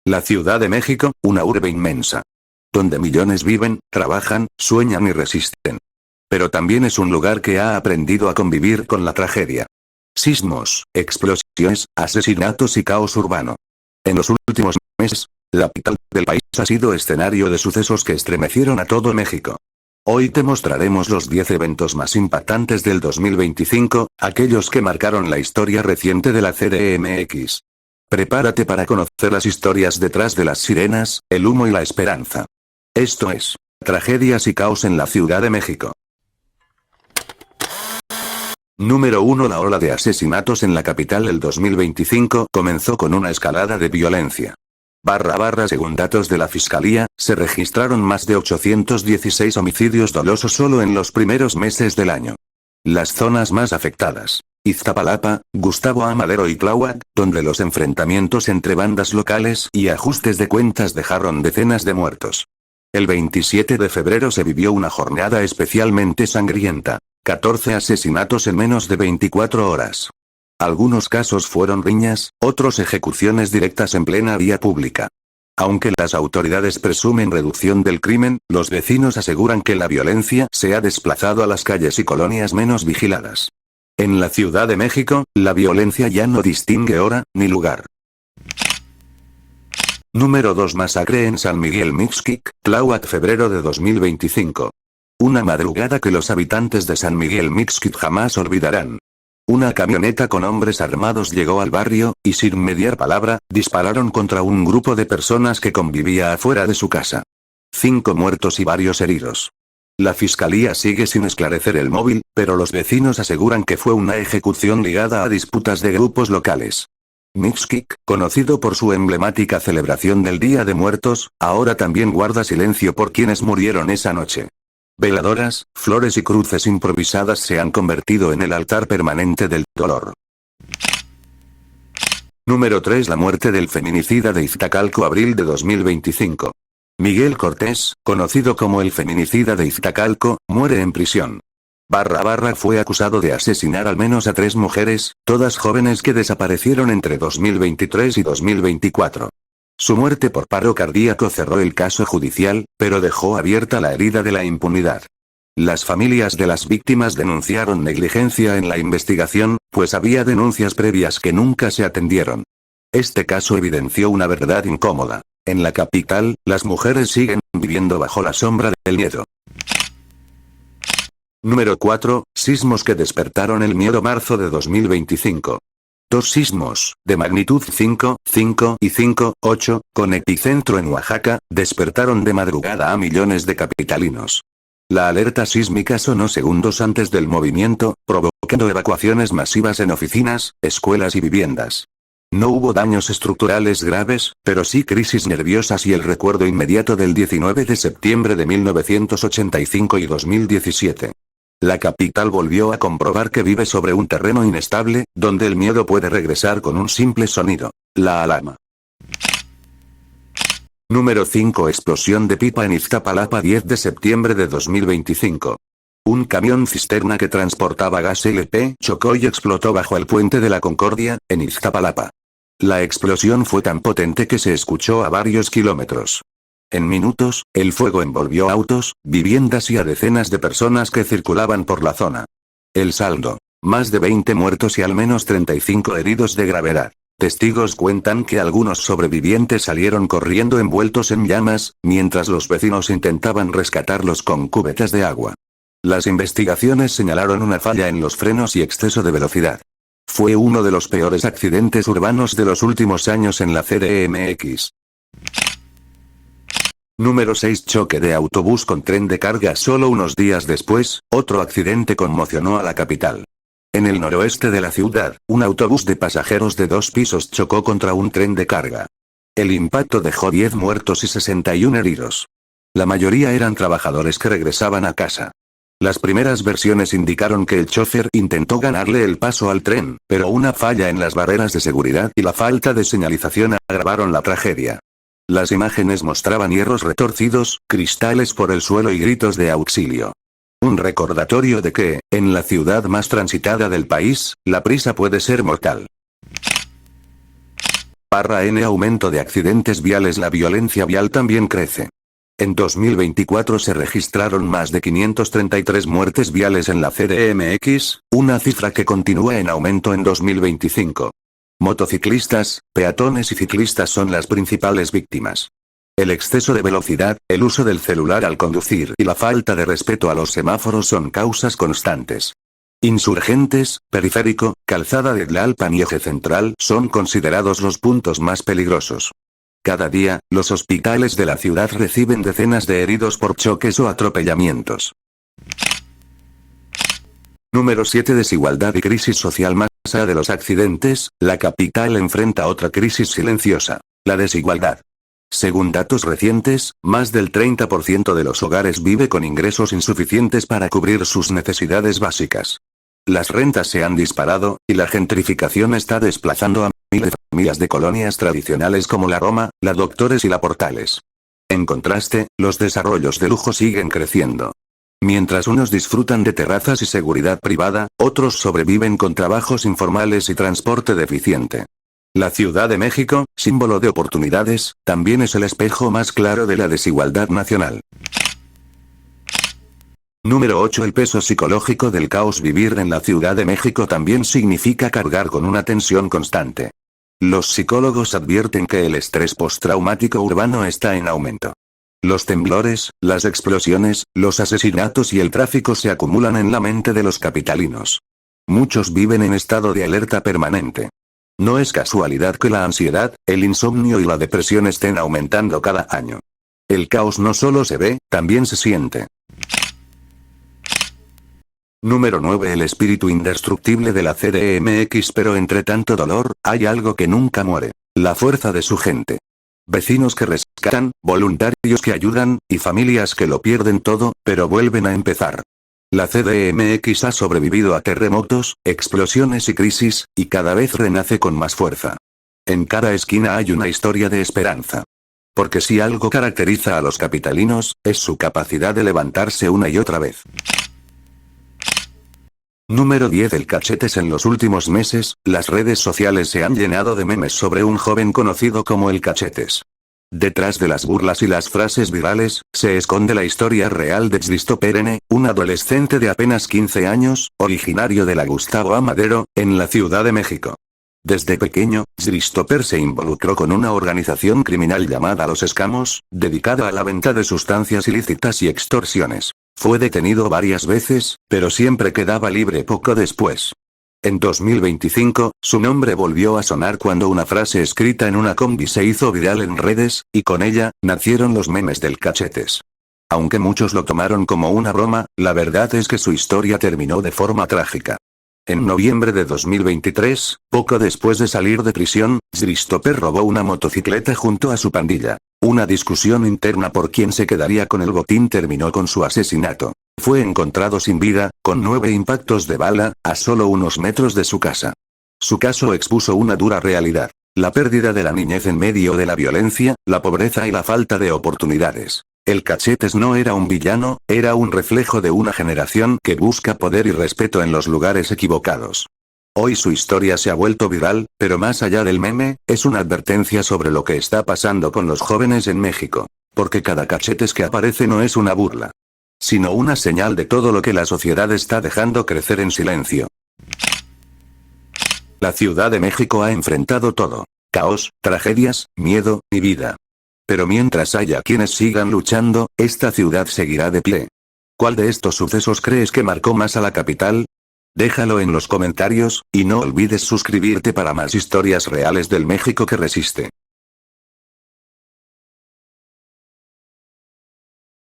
La Ciudad de México, una urbe inmensa. Donde millones viven, trabajan, sueñan y resisten. Pero también es un lugar que ha aprendido a convivir con la tragedia. Sismos, explosiones, asesinatos y caos urbano. En los últimos meses, la capital del país ha sido escenario de sucesos que estremecieron a todo México. Hoy te mostraremos los 10 eventos más impactantes del 2025, aquellos que marcaron la historia reciente de la CDMX. Prepárate para conocer las historias detrás de las sirenas, el humo y la esperanza. Esto es, Tragedias y Caos en la Ciudad de México. Número 1. La ola de asesinatos en la capital del 2025 comenzó con una escalada de violencia. Según datos de la Fiscalía, se registraron más de 816 homicidios dolosos solo en los primeros meses del año. Las zonas más afectadas: Iztapalapa, Gustavo A. Madero y Tláhuac, donde los enfrentamientos entre bandas locales y ajustes de cuentas dejaron decenas de muertos. El 27 de febrero se vivió una jornada especialmente sangrienta. 14 asesinatos en menos de 24 horas. Algunos casos fueron riñas, otros ejecuciones directas en plena vía pública. Aunque las autoridades presumen reducción del crimen, los vecinos aseguran que la violencia se ha desplazado a las calles y colonias menos vigiladas. En la Ciudad de México, la violencia ya no distingue hora, ni lugar. Número 2. Masacre en San Miguel Mixquic, Tláhuac, febrero de 2025. Una madrugada que los habitantes de San Miguel Mixquic jamás olvidarán. Una camioneta con hombres armados llegó al barrio, y sin mediar palabra, dispararon contra un grupo de personas que convivía afuera de su casa. 5 muertos y varios heridos. La fiscalía sigue sin esclarecer el móvil, pero los vecinos aseguran que fue una ejecución ligada a disputas de grupos locales. Mixquic, conocido por su emblemática celebración del Día de Muertos, ahora también guarda silencio por quienes murieron esa noche. Veladoras, flores y cruces improvisadas se han convertido en el altar permanente del dolor. Número 3. La muerte del feminicida de Iztacalco, abril de 2025. Miguel Cortés, conocido como el feminicida de Iztacalco, muere en prisión. Fue acusado de asesinar al menos a 3 mujeres, todas jóvenes que desaparecieron entre 2023 y 2024. Su muerte por paro cardíaco cerró el caso judicial, pero dejó abierta la herida de la impunidad. Las familias de las víctimas denunciaron negligencia en la investigación, pues había denuncias previas que nunca se atendieron. Este caso evidenció una verdad incómoda. En la capital, las mujeres siguen viviendo bajo la sombra del miedo. Número 4. Sismos que despertaron el miedo, marzo de 2025. 2 sismos, de magnitud 5, 5 y 5, 8, con epicentro en Oaxaca, despertaron de madrugada a millones de capitalinos. La alerta sísmica sonó segundos antes del movimiento, provocando evacuaciones masivas en oficinas, escuelas y viviendas. No hubo daños estructurales graves, pero sí crisis nerviosas y el recuerdo inmediato del 19 de septiembre de 1985 y 2017. La capital volvió a comprobar que vive sobre un terreno inestable, donde el miedo puede regresar con un simple sonido: la alarma. Número 5. Explosión de pipa en Iztapalapa, 10 de septiembre de 2025. Un camión cisterna que transportaba gas LP chocó y explotó bajo el puente de la Concordia, en Iztapalapa. La explosión fue tan potente que se escuchó a varios kilómetros. En minutos, el fuego envolvió autos, viviendas y a decenas de personas que circulaban por la zona. El saldo: más de 20 muertos y al menos 35 heridos de gravedad. Testigos cuentan que algunos sobrevivientes salieron corriendo envueltos en llamas, mientras los vecinos intentaban rescatarlos con cubetas de agua. Las investigaciones señalaron una falla en los frenos y exceso de velocidad. Fue uno de los peores accidentes urbanos de los últimos años en la CDMX. Número 6. Choque de autobús con tren de carga. Solo unos días después, otro accidente conmocionó a la capital. En el noroeste de la ciudad, un autobús de pasajeros de 2 pisos chocó contra un tren de carga. El impacto dejó 10 muertos y 61 heridos. La mayoría eran trabajadores que regresaban a casa. Las primeras versiones indicaron que el chofer intentó ganarle el paso al tren, pero una falla en las barreras de seguridad y la falta de señalización agravaron la tragedia. Las imágenes mostraban hierros retorcidos, cristales por el suelo y gritos de auxilio. Un recordatorio de que, en la ciudad más transitada del país, la prisa puede ser mortal. /N aumento de accidentes viales. La violencia vial también crece. En 2024 se registraron más de 533 muertes viales en la CDMX, una cifra que continúa en aumento en 2025. Motociclistas, peatones y ciclistas son las principales víctimas. El exceso de velocidad, el uso del celular al conducir y la falta de respeto a los semáforos son causas constantes. Insurgentes, Periférico, Calzada de Tlalpan y Eje Central son considerados los puntos más peligrosos. Cada día, los hospitales de la ciudad reciben decenas de heridos por choques o atropellamientos. Número 7. Desigualdad y crisis social. Más allá de los accidentes, la capital enfrenta otra crisis silenciosa: la desigualdad. Según datos recientes, más del 30% de los hogares vive con ingresos insuficientes para cubrir sus necesidades básicas. Las rentas se han disparado, y la gentrificación está desplazando a miles de familias de colonias tradicionales como la Roma, la Doctores y la Portales. En contraste, los desarrollos de lujo siguen creciendo. Mientras unos disfrutan de terrazas y seguridad privada, otros sobreviven con trabajos informales y transporte deficiente. La Ciudad de México, símbolo de oportunidades, también es el espejo más claro de la desigualdad nacional. Número 8. El peso psicológico del caos. Vivir en la Ciudad de México también significa cargar con una tensión constante. Los psicólogos advierten que el estrés postraumático urbano está en aumento. Los temblores, las explosiones, los asesinatos y el tráfico se acumulan en la mente de los capitalinos. Muchos viven en estado de alerta permanente. No es casualidad que la ansiedad, el insomnio y la depresión estén aumentando cada año. El caos no solo se ve, también se siente. Número 9. El espíritu indestructible de la CDMX. Pero entre tanto dolor, hay algo que nunca muere: la fuerza de su gente. Vecinos que rescatan, voluntarios que ayudan, y familias que lo pierden todo, pero vuelven a empezar. La CDMX ha sobrevivido a terremotos, explosiones y crisis, y cada vez renace con más fuerza. En cada esquina hay una historia de esperanza. Porque si algo caracteriza a los capitalinos, es su capacidad de levantarse una y otra vez. Número 10. El Cachetes. En los últimos meses, las redes sociales se han llenado de memes sobre un joven conocido como el Cachetes. Detrás de las burlas y las frases virales, se esconde la historia real de Christopher N., un adolescente de apenas 15 años, originario de la Gustavo Amadero, en la Ciudad de México. Desde pequeño, Christopher se involucró con una organización criminal llamada Los Escamos, dedicada a la venta de sustancias ilícitas y extorsiones. Fue detenido varias veces, pero siempre quedaba libre poco después. En 2025, su nombre volvió a sonar cuando una frase escrita en una combi se hizo viral en redes, y con ella, nacieron los memes del Cachetes. Aunque muchos lo tomaron como una broma, la verdad es que su historia terminó de forma trágica. En noviembre de 2023, poco después de salir de prisión, Christopher robó una motocicleta junto a su pandilla. Una discusión interna por quién se quedaría con el botín terminó con su asesinato. Fue encontrado sin vida, con 9 impactos de bala, a solo unos metros de su casa. Su caso expuso una dura realidad: la pérdida de la niñez en medio de la violencia, la pobreza y la falta de oportunidades. El Cachetes no era un villano, era un reflejo de una generación que busca poder y respeto en los lugares equivocados. Hoy su historia se ha vuelto viral, pero más allá del meme, es una advertencia sobre lo que está pasando con los jóvenes en México. Porque cada Cachetes que aparece no es una burla, sino una señal de todo lo que la sociedad está dejando crecer en silencio. La Ciudad de México ha enfrentado todo: caos, tragedias, miedo, y vida. Pero mientras haya quienes sigan luchando, esta ciudad seguirá de pie. ¿Cuál de estos sucesos crees que marcó más a la capital? Déjalo en los comentarios, y no olvides suscribirte para más historias reales del México que resiste.